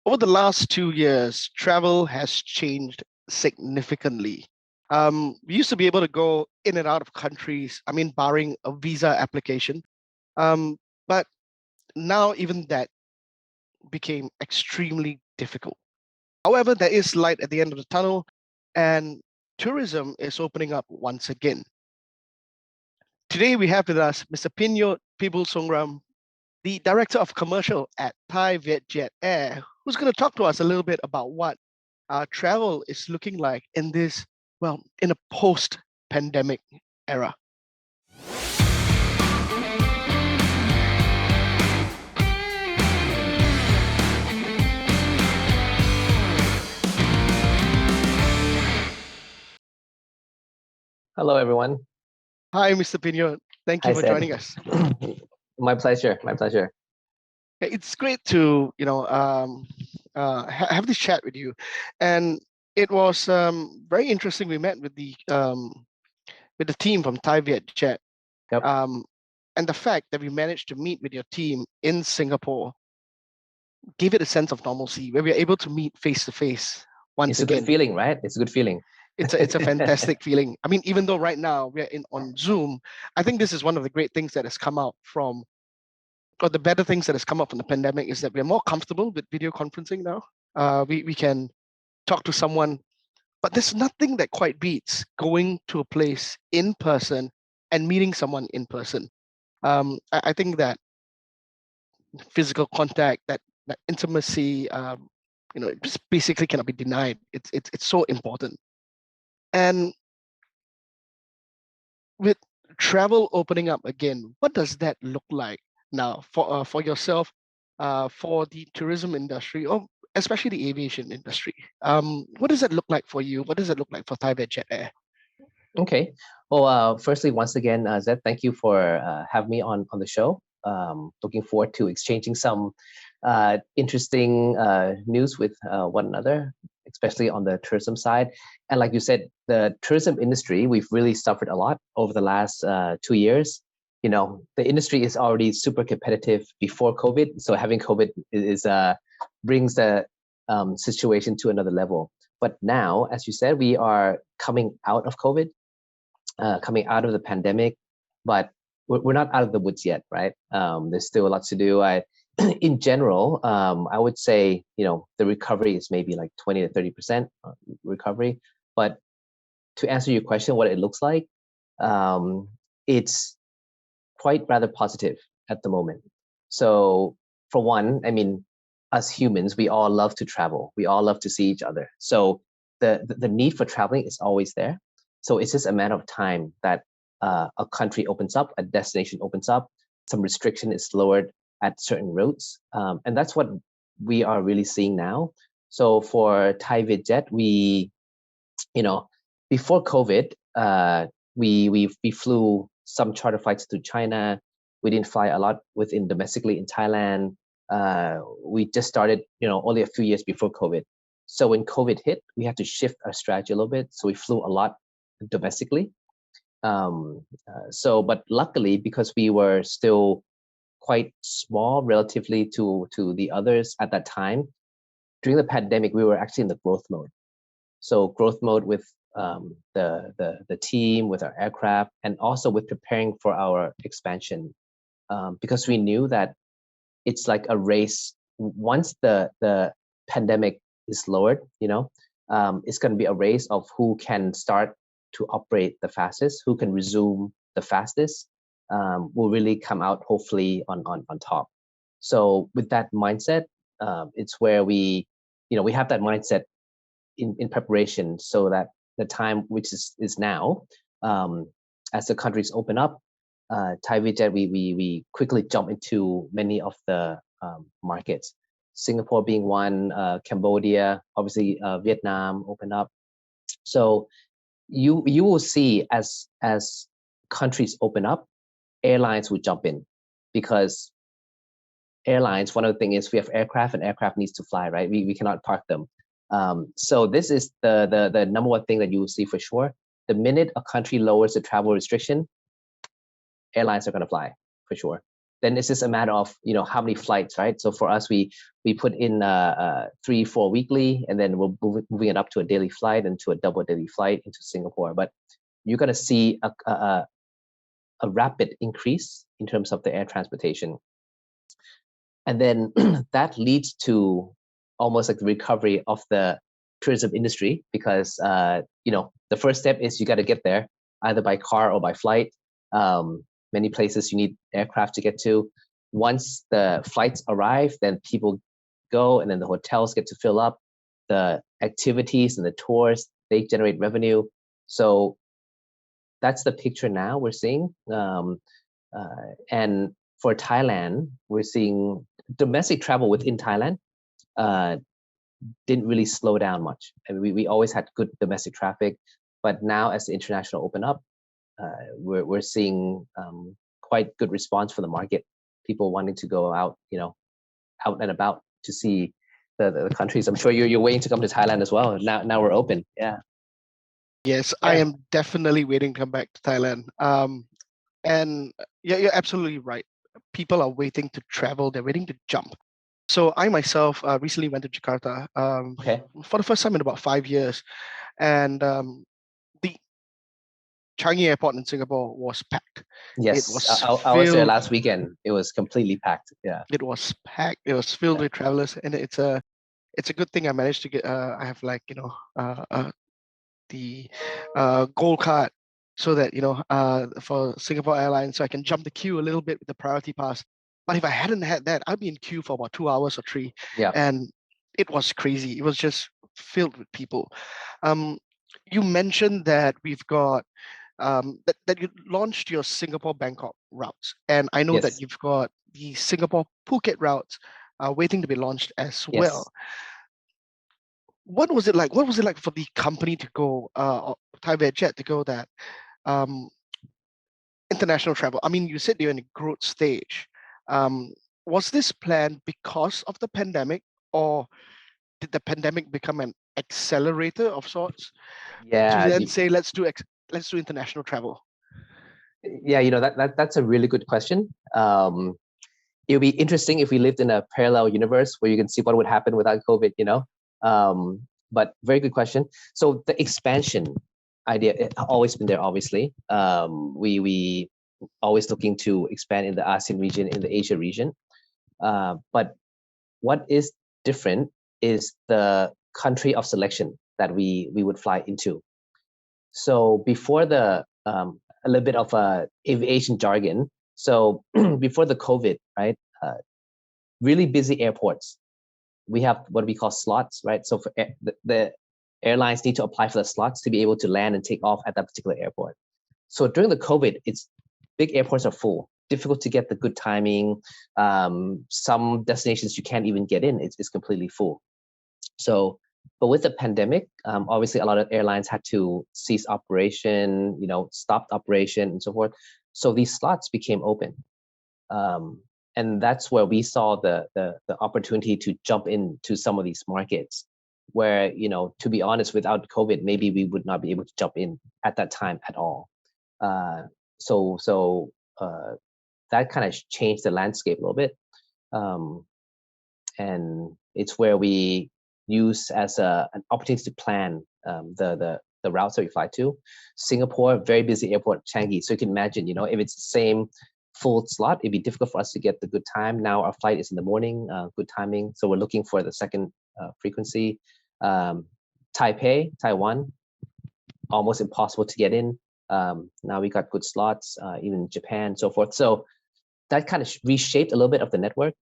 Over the last 2 years, travel has changed significantly. We used to be able to go in and out of countries, I mean, barring a visa application. Um, but now even that became extremely difficult. However, there is light at the end of the tunnel, and tourism is opening up once again. Today, we have with us Mr. Pinyot Pibulsonggram, the Director of Commercial at Thai Vietjet Air, who's going to talk to us a little bit about what travel is looking like in this, well, in a post-pandemic era. Hello, everyone. Hi, Mr. Pinyot. Thank you Hi, for Sid. joining us. My pleasure. My pleasure. It's great to have this chat with you, and it was very interesting. We met with the team from Thai Vietjet, Yep. and the fact that we managed to meet with your team in Singapore gave it a sense of normalcy, where we are able to meet face to face once It's again. a good feeling, right? It's a good feeling. It's a fantastic feeling. I mean, even though right now we're on Zoom, I think this is one of the great things that has come out from, or the better things that has come up from the pandemic, is that we're more comfortable with video conferencing now. We can talk to someone, but there's nothing that quite beats going to a place in person and meeting someone in person. I think that physical contact, that intimacy, it just basically cannot be denied. It's so important. And with travel opening up again, what does that look like now for yourself, for the tourism industry, or especially the aviation industry? What does that look like for you? What does it look like for Thai Vietjet Air? Okay. Well, firstly, once again, Zed, thank you for having me on the show. Looking forward to exchanging some interesting news with one another, especially on the tourism side. And like you said, the tourism industry, we've really suffered a lot over the last 2 years. You know, the industry is already super competitive before COVID. So having COVID is brings the situation to another level. But now, as you said, we are coming out of COVID, coming out of the pandemic, but we're not out of the woods yet, right? There's still a lot to do. In general, I would say, the recovery is maybe like 20 to 30% recovery. But to answer your question, what it looks like, it's quite rather positive at the moment. So for one, I mean, us humans, we all love to travel. We all love to see each other. So the need for traveling is always there. So it's just a matter of time that a country opens up, a destination opens up, some restriction is lowered at certain routes. And that's what we are really seeing now. So for Thai Vietjet, we, before COVID, we flew some charter flights to China. We didn't fly a lot within domestically in Thailand. We just started, only a few years before COVID. So when COVID hit, we had to shift our strategy a little bit. So we flew a lot domestically. But luckily, because we were still quite small relatively to the others at that time, during the pandemic, we were actually in the growth mode. So growth mode with the team, with our aircraft, and also with preparing for our expansion, because we knew that it's like a race. Once the pandemic is lowered, it's going to be a race of who can start to operate the fastest, who can resume the fastest, will really come out hopefully on top. So with that mindset, it's where we have that mindset in preparation, so that the time which is now, as the countries open up, Thai Vietjet, we quickly jump into many of the markets. Singapore being one, Cambodia, obviously Vietnam open up. So you will see as countries open up, airlines will jump in, because airlines, one of the things is we have aircraft, and aircraft needs to fly, right? We cannot park them. So this is the number one thing that you will see for sure. The minute a country lowers the travel restriction, airlines are going to fly for sure. then it's just a matter of, how many flights, right? So for us, we put in 3-4 weekly, and then we're moving it up to a daily flight and to a double daily flight into Singapore. But you're going to see a rapid increase in terms of the air transportation. And then that leads to almost like the recovery of the tourism industry, because, the first step is you got to get there either by car or by flight. Many places you need aircraft to get to. Once the flights arrive, then people go, and then the hotels get to fill up. The activities and the tours, they generate revenue. So that's the picture now we're seeing. And for Thailand, we're seeing domestic travel within Thailand didn't really slow down much. And we always had good domestic traffic, but now as the international open up, we're seeing quite good response from the market. People wanting to go out, out and about to see the countries. I'm sure you're waiting to come to Thailand as well. Now we're open. Yeah. Yes, I am definitely waiting to come back to Thailand. And yeah, you're absolutely right. People are waiting to travel. They're waiting to jump. So I myself recently went to Jakarta for the first time in about 5 years, and the Changi Airport in Singapore was packed. Yes, it was I was there last weekend. It was completely packed. Yeah, it was packed. It was filled with travelers, and it's a good thing I managed to get. I have the gold card, so that for Singapore Airlines, so I can jump the queue a little bit with the priority pass. But if I hadn't had that, I'd be in queue for about 2 hours or 3. Yeah. And it was crazy. It was just filled with people. You mentioned that we've got that you launched your Singapore Bangkok routes, and I know that you've got the Singapore Phuket routes waiting to be launched as well. What was it like? What was it like for the company to go, Thai Vietjet to go that international travel? I mean, you said you're in a growth stage. Was this planned because of the pandemic, or did the pandemic become an accelerator of sorts to then say let's do international travel? Yeah, that's a really good question. It would be interesting if we lived in a parallel universe where you can see what would happen without COVID, but very good question. So the expansion idea, it always been there, obviously. We always looking to expand in the ASEAN region, in the Asia region. But what is different is the country of selection that we would fly into. So before a little bit of aviation jargon. So before the COVID, right, really busy airports, we have what we call slots, right? So for the airlines need to apply for the slots to be able to land and take off at that particular airport. So during the COVID, big airports are full, difficult to get the good timing. Some destinations you can't even get in, it's completely full. So, but with the pandemic, obviously a lot of airlines had to cease operation, stopped operation and so forth. So these slots became open. And that's where we saw the opportunity to jump into some of these markets where, to be honest, without COVID, maybe we would not be able to jump in at that time at all. So that kind of changed the landscape a little bit. And it's where we use as an opportunity to plan the routes that we fly to. Singapore, very busy airport, Changi. So you can imagine, if it's the same full slot, it'd be difficult for us to get the good time. Now our flight is in the morning, good timing. So we're looking for the second frequency. Taipei, Taiwan, almost impossible to get in. Now we got good slots, even Japan, so forth. So that kind of reshaped a little bit of the network.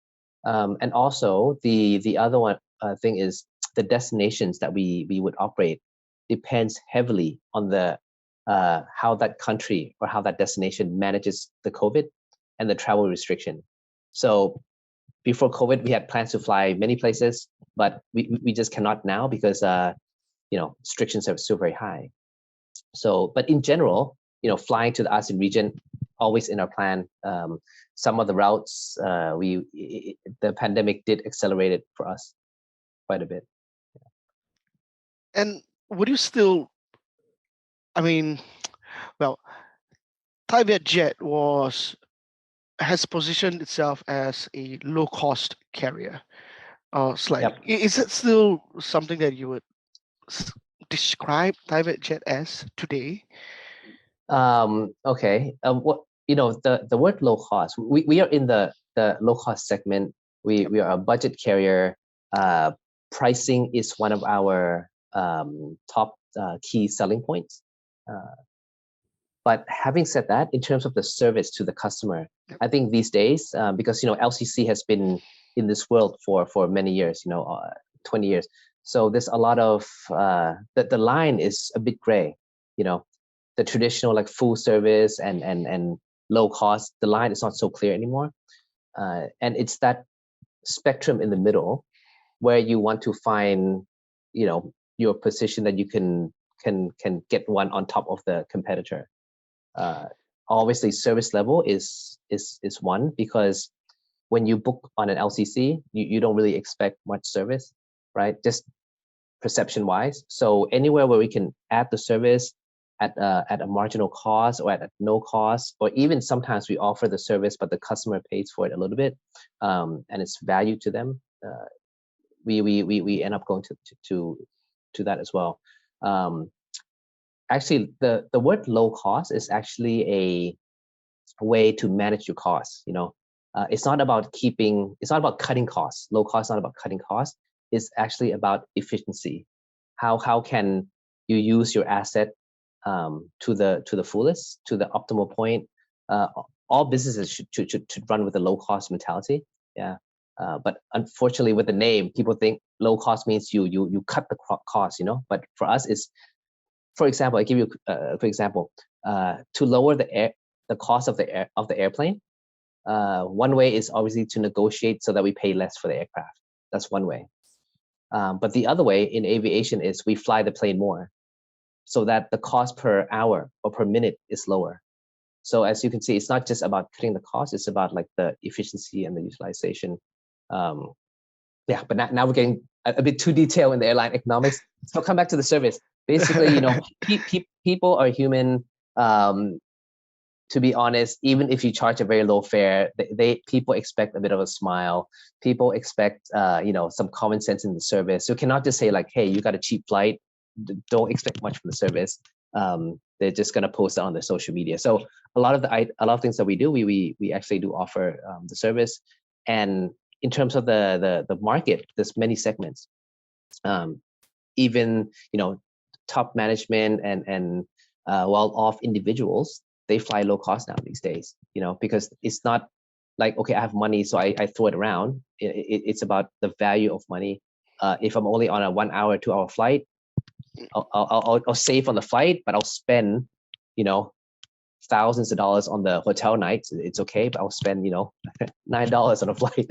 And also the other one thing is the destinations that we would operate depends heavily on the how that country or how that destination manages the COVID and the travel restriction. So before COVID, we had plans to fly many places, but we just cannot now because restrictions are still very high. So, but in general, flying to the ASEAN region, always in our plan. Some of the routes, the pandemic did accelerate it for us quite a bit. And would you still, well, Thai Vietjet has positioned itself as a low-cost carrier, slightly. Yep. Is it still something that you would describe Thai Vietjet as today? Okay. What the word low cost. We are in the low cost segment. We are a budget carrier. Pricing is one of our top key selling points. But having said that, in terms of the service to the customer, Yep. I think these days, because LCC has been in this world for many years, 20 years. So there's a lot of the line is a bit gray. The traditional like full service and low cost. The line is not so clear anymore, and it's that spectrum in the middle where you want to find, your position that you can get one on top of the competitor. Obviously service level is one, because when you book on an LCC, you don't really expect much service, right? Just perception wise. So anywhere where we can add the service at a marginal cost or at no cost, or even sometimes we offer the service but the customer pays for it a little bit, and it's value to them, we end up going to that as well. Actually, the word low cost is actually a way to manage your costs. It's not about cutting costs. Low cost is not about cutting costs. It's actually about efficiency. How can you use your asset to the fullest, to the optimal point? All businesses should run with a low cost mentality. Yeah. But unfortunately, with the name, people think low cost means you cut the cost. But for us, it's, for example, I give you a quick example. To lower the cost of the airplane, one way is obviously to negotiate so that we pay less for the aircraft. That's one way. But the other way in aviation is we fly the plane more, so that the cost per hour or per minute is lower. So as you can see, it's not just about cutting the cost; it's about like the efficiency and the utilization. But now we're getting a bit too detailed in the airline economics. So come back to the service. Basically, people are human. To be honest, even if you charge a very low fare, people expect a bit of a smile. People expect some common sense in the service. You cannot just say like, hey, you got a cheap flight. Don't expect much from the service. They're just gonna post it on their social media. So a lot of things that we do, we actually do offer the service. And in terms of the market, there's many segments. Even top management and well-off individuals, they fly low cost now these days. Because it's not like, okay, I have money, so I throw it around. It's about the value of money. If I'm only on a 1 hour, 2 hour flight, I'll save on the flight, but I'll spend, thousands of dollars on the hotel nights. It's okay, but I'll spend, $9 on a flight.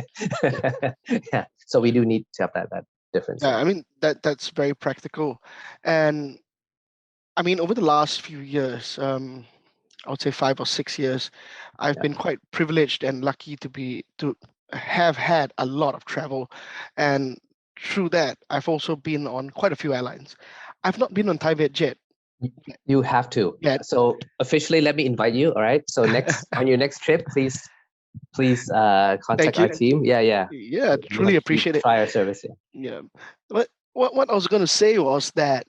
Yeah. So we do need to have that difference. Yeah, I mean that's very practical, and I mean over the last few years, I would say 5 or 6 years, I've been quite privileged and lucky to have had a lot of travel, and through that, I've also been on quite a few airlines. I've not been on Thai Vietjet You have to. yet. So officially, let me invite you. All right. So on your next trip, please contact Thank our you. team. Yeah. Yeah, You truly have to appreciate it. try our service. Yeah. Yeah, but what I was going to say was that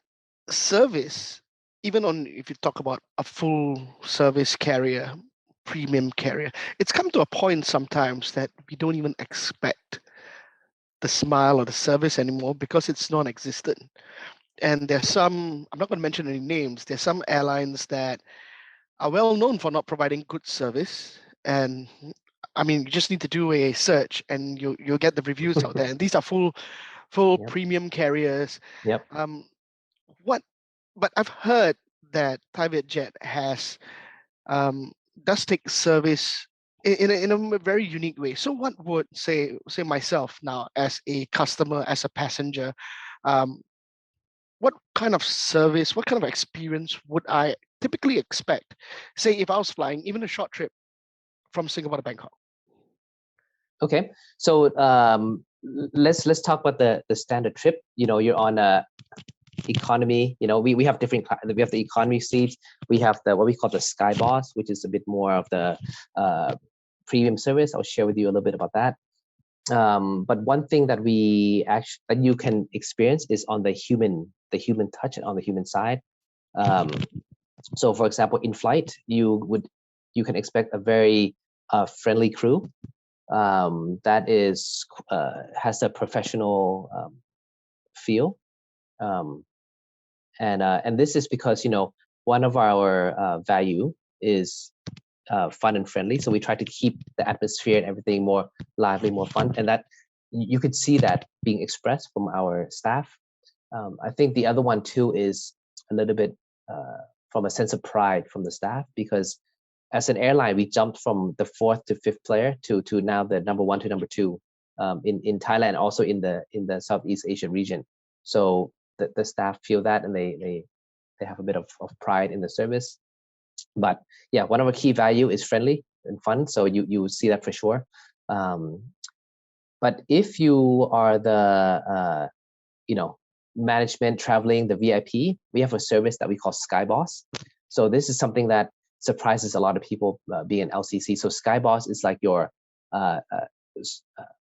service, even on if you talk about a full service carrier, premium carrier, it's come to a point sometimes that we don't even expect the smile or the service anymore because it's non-existent. And there's some, I'm not going to mention any names, there's some airlines that are well known for not providing good service. And I mean, you just need to do a search and you'll get the reviews out there. And these are full Yep. premium carriers. Yep. What? But I've heard that Thai Vietjet has does take service in a very unique way. So what would say myself now as a customer, as a passenger, um, what kind of service, what kind of experience would I typically expect? Say if I was flying even a short trip from Singapore to Bangkok. Okay. So let's talk about the standard trip. You're on a economy. We have we have the economy seats. We have what we call the sky boss, which is a bit more of the premium service. I'll share with you a little bit about that. But one thing that that you can experience is on the human touch and on the human side. So for example, in flight, you can expect a very friendly crew that has a professional feel. And this is because, one of our value is fun and friendly. So we try to keep the atmosphere and everything more lively, more fun. And that you could see that being expressed from our staff. I think the other one too is a little bit from a sense of pride from the staff, because as an airline, we jumped from the 4th to 5th player to now the number 1 to number 2 in Thailand, also in the Southeast Asia region. So the staff feel that, and they have a bit of pride in the service. But yeah, one of our key value is friendly and fun. So you see that for sure. But if you are the management traveling, the VIP, we have a service that we call Skyboss. So this is something that surprises a lot of people being an LCC. So Skyboss is like your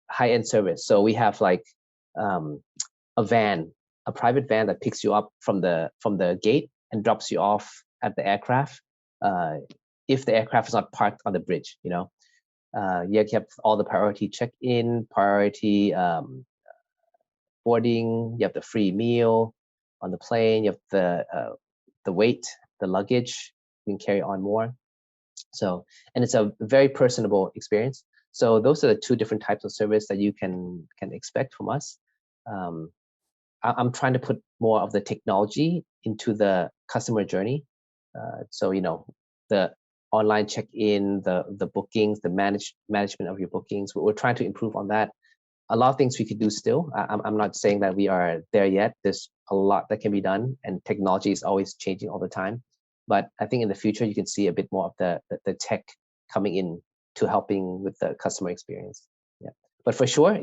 high-end service. So we have like a private van that picks you up from the gate and drops you off at the aircraft. If the aircraft is not parked on the bridge, you have all the priority check-in, priority boarding, you have the free meal on the plane, you have the weight, the luggage, you can carry on more. So, and it's a very personable experience. So those are the 2 different types of service that you can expect from us. I'm trying to put more of the technology into the customer journey. So, the online check-in, the bookings, the management of your bookings, we're trying to improve on that. A lot of things we could do still. I'm not saying that we are there yet. There's a lot that can be done, and technology is always changing all the time. But I think in the future, you can see a bit more of the tech coming in to helping with the customer experience. Yeah. But for sure,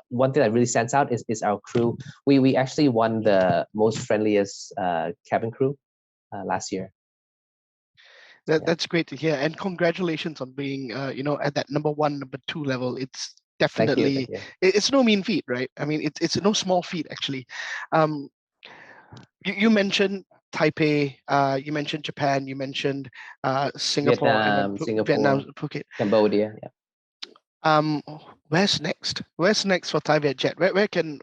one thing that really stands out is our crew. We actually won the most friendliest cabin crew last year. That's great to hear, and congratulations on being at that number 1, number 2 level. It's definitely Thank you. It's no mean feat, right? I mean, it's no small feat actually. You mentioned Taipei, you mentioned Japan, you mentioned Singapore, Vietnam, Singapore, Vietnam, Phuket, Cambodia. Yeah. Where's next? Where's next for Thai Vietjet? Where can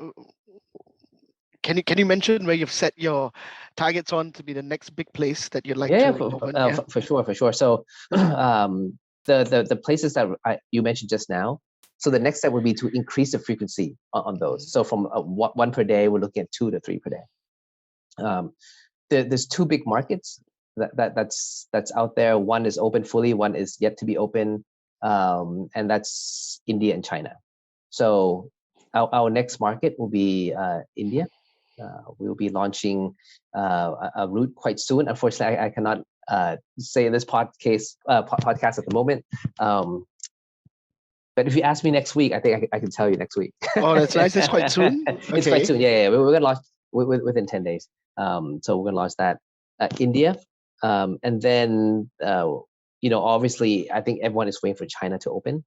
you mention where you've set your targets on to be the next big place that you'd like to open? For sure. So the places that you mentioned just now. So the next step would be to increase the frequency on those. So from 1 per day, we're looking at 2 to 3 per day. There's 2 big markets that's out there. One is open fully, one is yet to be open, and that's India and China. So our next market will be India. We'll be launching a route quite soon. Unfortunately, I cannot say in this podcast at the moment. But if you ask me next week, I think I can tell you next week. Oh, that's nice. It's quite soon. Okay. It's quite soon. Yeah. We're gonna launch within 10 days. So we're gonna launch that India, and then obviously, I think everyone is waiting for China to open.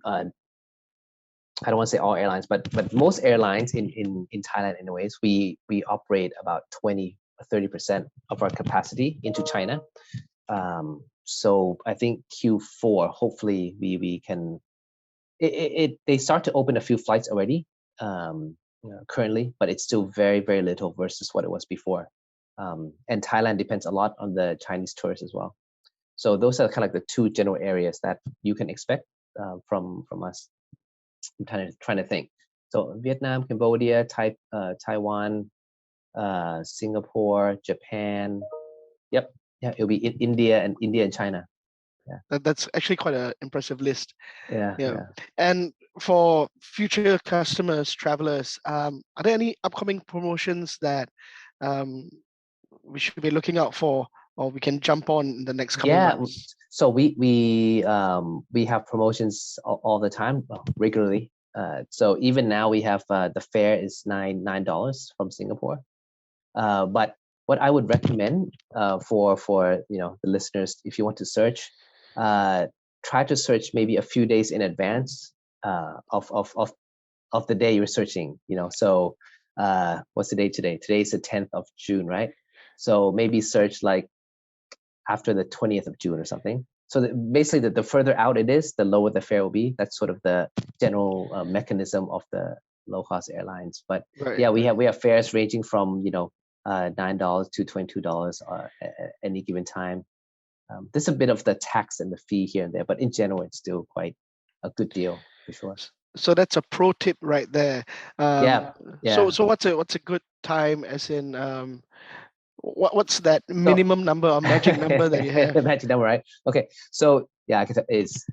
I don't want to say all airlines, but most airlines in Thailand, anyways, we operate about 20 or 30% of our capacity into China. So I think Q4, hopefully we can. They start to open a few flights already currently, but it's still very, very little versus what it was before. And Thailand depends a lot on the Chinese tourists as well. So those are kind of like the 2 general areas that you can expect from us. I'm trying to think. So Vietnam, Cambodia, Taiwan, Singapore, Japan. Yep. Yeah, it'll be India and China. Yeah. That's actually quite an impressive list. Yeah. And for future customers, travelers, are there any upcoming promotions that we should be looking out for, or we can jump on in the next coming months? So we have promotions all the time, regularly. So even now we have the fare is $9 from Singapore. But what I would recommend for the listeners, if you want to search, try to search maybe a few days in advance of the day you're searching. So what's the date today? Today's the 10th of June, right? So maybe search like after the 20th of June or something. So basically, the further out it is, the lower the fare will be. That's sort of the general mechanism of the low-cost airlines. But yeah, we have fares ranging from $9 to $22 at any given time. There's a bit of the tax and the fee here and there, but in general, it's still quite a good deal for sure. So that's a pro tip right there. Yeah. So what's a good time, as in what's that minimum number or magic number that you have? The magic number, right? Okay. So yeah, it's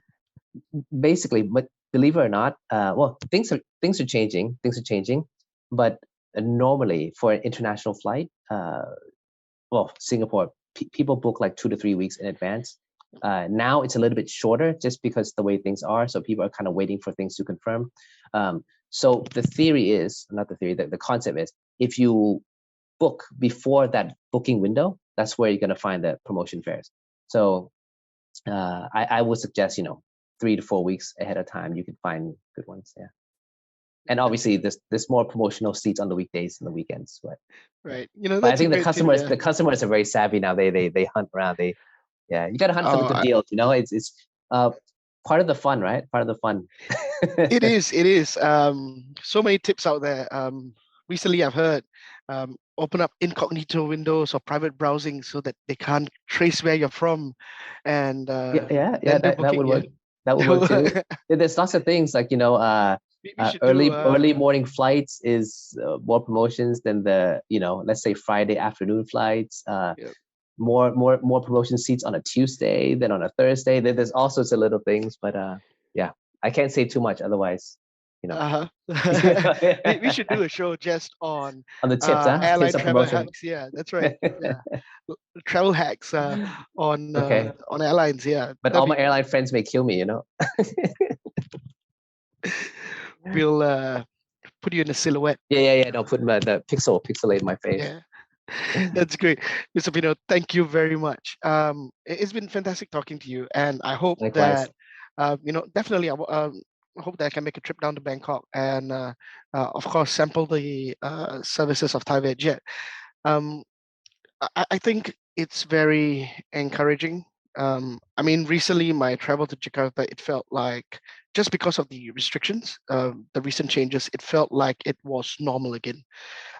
basically, but believe it or not, well, things are changing. But normally for an international flight, well, Singapore, people book like 2 to 3 weeks in advance. Now it's a little bit shorter just because the way things are. So people are kind of waiting for things to confirm. So the theory is, not the theory, the concept is, if you book before that booking window, that's where you're going to find the promotion fares. So I would suggest, 3 to 4 weeks ahead of time, you can find good ones. Yeah. And obviously there's more promotional seats on the weekdays and the weekends. But right. But I think the customers are very savvy now. They hunt around. You got to hunt for the good deals. It's part of the fun, right? Part of the fun. It is. So many tips out there. Recently I've heard open up incognito windows or private browsing so that they can't trace where you're from. And that would work. That would work too. There's lots of things like early morning flights is more promotions than the let's say Friday afternoon flights. More promotion seats on a Tuesday than on a Thursday. There's all sorts of little things, but yeah, I can't say too much, otherwise. We should do a show just on the tips, airline tips travel hacks. Yeah, that's right. Yeah, travel hacks on airlines. Yeah, but all my airline friends may kill me. We'll put you in a silhouette. Yeah. No, put the pixelate my face. Yeah. That's great, Mr. Pinyot. Thank you very much. It's been fantastic talking to you, and I hope that definitely I hope that I can make a trip down to Bangkok and of course sample the services of Thai Vietjet. I think it's very encouraging. I mean, recently my travel to Jakarta, it felt like, just because of the restrictions, the recent changes, it felt like it was normal again.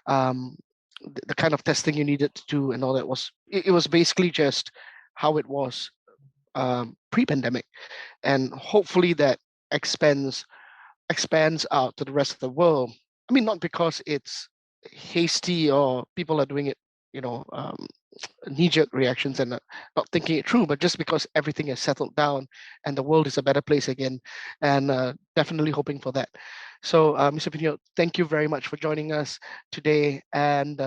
The kind of testing you needed to do and all that it was basically just how it was pre-pandemic, and hopefully that expands out to the rest of the world. I mean, not because it's hasty or people are doing it, knee-jerk reactions and not thinking it through, but just because everything has settled down and the world is a better place again, and definitely hoping for that. So, Mr. Pinyot, thank you very much for joining us today, and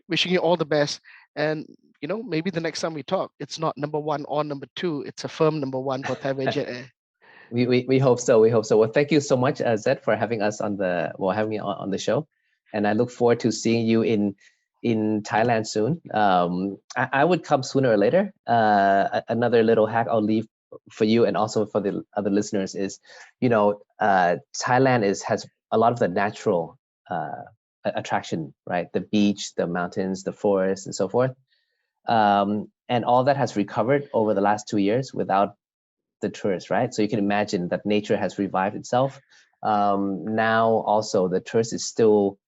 wishing you all the best. And maybe the next time we talk, it's not number 1 or number 2; it's a firm number 1 for Thai Vietjet Air. We hope so. Well, thank you so much, Zed, for having us having me on the show, and I look forward to seeing you in Thailand soon. I would come sooner or later. Another little hack I'll leave for you and also for the other listeners is, Thailand has a lot of the natural attraction, right? The beach, the mountains, the forest, and so forth. And all that has recovered over the last 2 years without the tourists, right? So you can imagine that nature has revived itself. Now also the tourist is still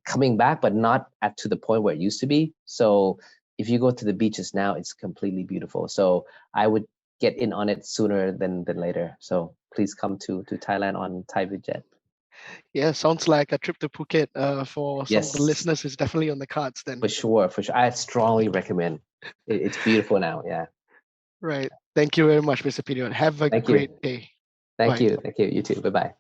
coming back, but not to the point where it used to be. So if you go to the beaches now, it's completely beautiful. So I would get in on it sooner than later. So please come to Thailand on Thai Vietjet. Yeah, sounds like a trip to Phuket for some of the listeners is definitely on the cards then. For sure. I strongly recommend. It's beautiful now. Yeah. Right. Thank you very much, Mr. Pinyot. Have a great day. Thank you. You too. Bye-bye.